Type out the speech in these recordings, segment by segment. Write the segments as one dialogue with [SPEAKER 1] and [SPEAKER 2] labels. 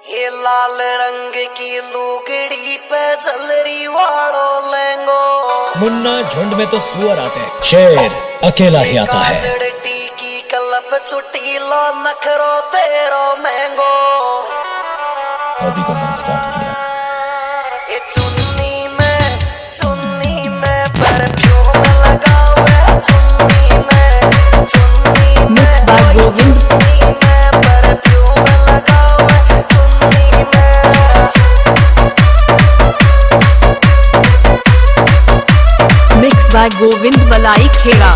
[SPEAKER 1] ये लाल रंग की लुगड़ी पे जलरी वालो लेंगो।
[SPEAKER 2] मुन्ना झुंड में तो सुअर आते हैं, शेर अकेला ही आता है।
[SPEAKER 1] की कलप छुट्टी लो नखरो तेरो महंगो।
[SPEAKER 2] अभी तो मैंने स्टार्ट किया।
[SPEAKER 1] ये चुन्नी में परफ्यूम लगाओ है, चुन्नी में
[SPEAKER 3] Mixed by Govind.
[SPEAKER 1] परफ्यूम लगाओ है, चुन्नी में।
[SPEAKER 3] Mixed by Govind Balai Khera.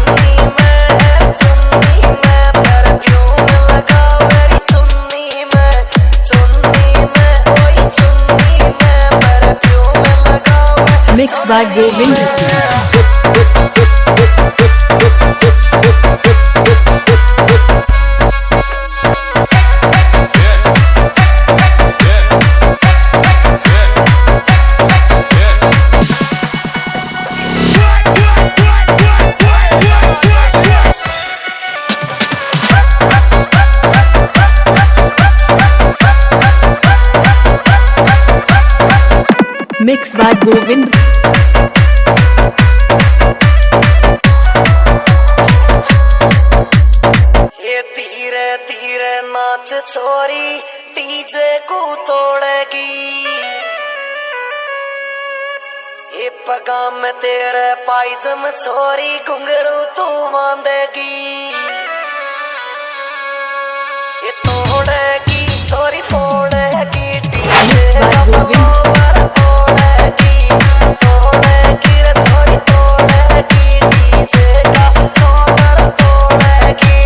[SPEAKER 3] Mixed by Govind. Mixed by Govind.
[SPEAKER 1] ये धीरे धीरे नाच छोरी डीजे को तोड़ेगी। ये पगा में तेरे पायजम छोरी घुंघरू तू बांधेगी। ये तोड़ेगी छोरी फोड़ेगी डीजे का फ्लोर तोड़ेगी। तोड़ेगी रे छोरी तोड़ेगी डीजे का फ्लोर तोड़ेगी।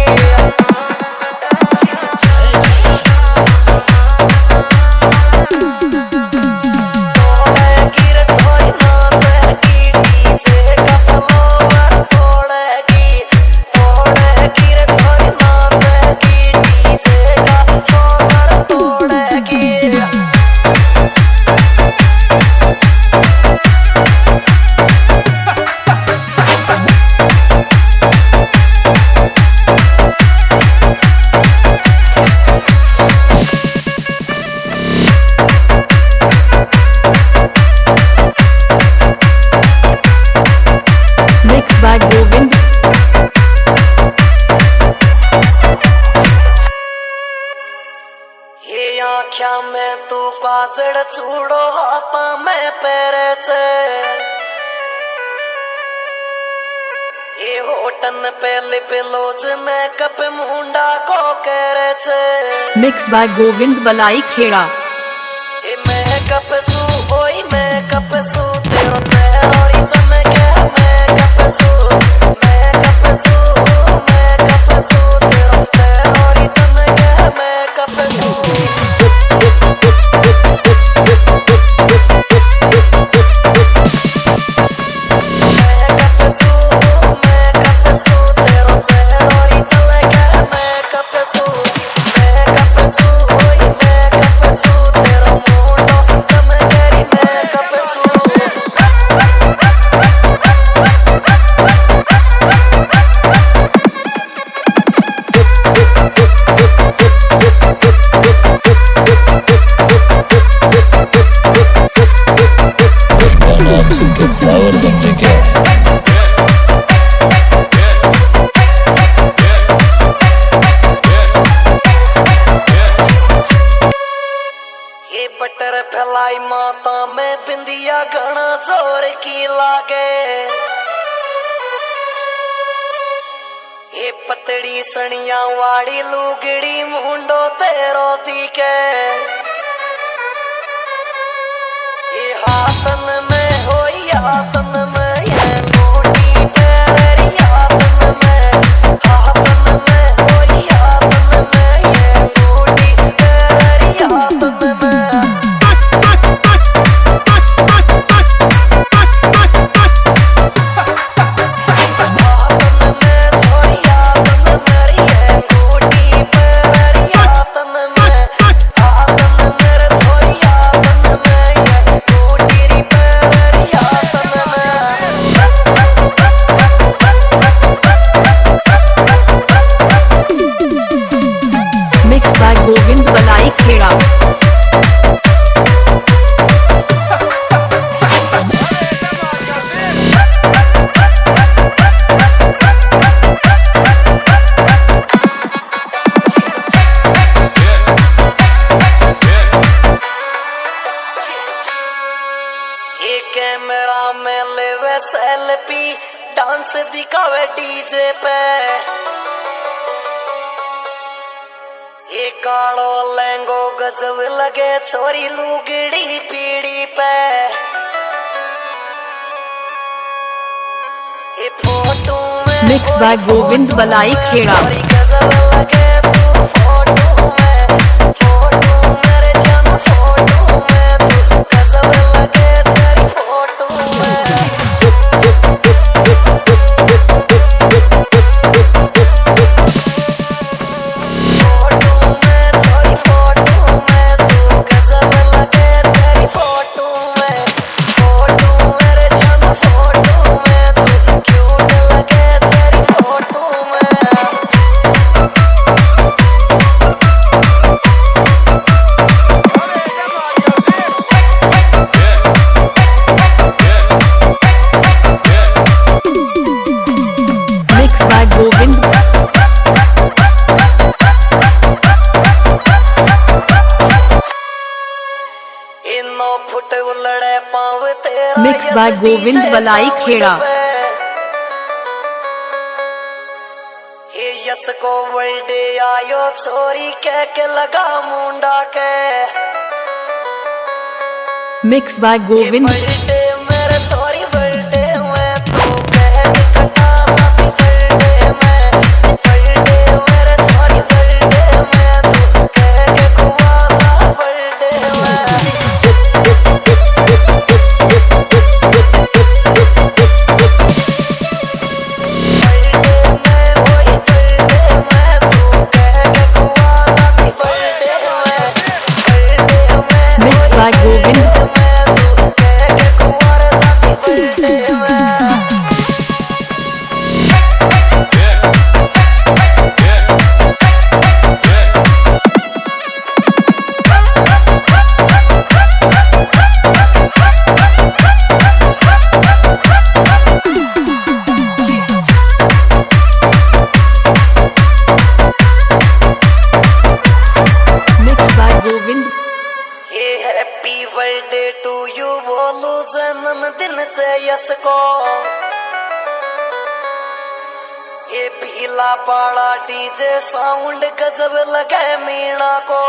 [SPEAKER 3] Mixed by Govind.
[SPEAKER 1] ये आँख्या में तू काजड़ चूड़ो हाथा में पैरे छे। ये होटन पे लिप लोज में कप मुंडा को करे छे।
[SPEAKER 3] Mixed by Govind Balai Khera.
[SPEAKER 1] ये मैं कप सू ओई मैं कप सू तेरो चेहरा चमके मैं कप सू मैं कप सू मैं कप सू तेरो चेहरा चमके मैं कप सू।
[SPEAKER 2] नाम सुन के फ्लावर समझे क्या?
[SPEAKER 1] ये बटर फैलाई माता में बिंदिया घना जोर की लागे। ये पतड़ी सनिया वाड़ी लुगड़ी मुंडो तेरो दिखे। ये हाथन में हो हाथन में ये मोटी पैरी हाथन में हाथन में हो हाथन में ये मोटी पैरी हाथन में। Happen में लेवे सेल्फी डांस दिखावे डीजे पे ये कालो लहंगो गजब लगे छोरी लुगड़ी पीड़ी पे ये फोटो में
[SPEAKER 3] मिक्स बाय गोविंद बलाई खेड़ा।
[SPEAKER 1] छोरी गजब लगे तू फोटो में रे जान फोटो में तू गजब लगे तेरी फोटो में
[SPEAKER 3] मिक्स बाय गोविंद
[SPEAKER 1] फुट उलड़े पाँव तेरा
[SPEAKER 3] मिक्स बाय गोविंद बलाई खेड़ा।
[SPEAKER 1] यस को वर्ल्डे आयो छोरी कह के लगा मुंडा के
[SPEAKER 3] मिक्स बाय गोविंद
[SPEAKER 1] बर्थडे मेरे सॉरी बर्थडे में तू कह के कटा साथी बर्थडे मेरे सॉरी बर्थडे में तू कह के खुआ सा बर्थडे में वही बर्थडे में तू कह के खुआ साथी बर्थडे में
[SPEAKER 3] mix by Govind
[SPEAKER 1] happy birthday to you बोलू जन्मदिन से यस को ये पीला पाड़ा डीजे साउंड गजब लगे मीणा को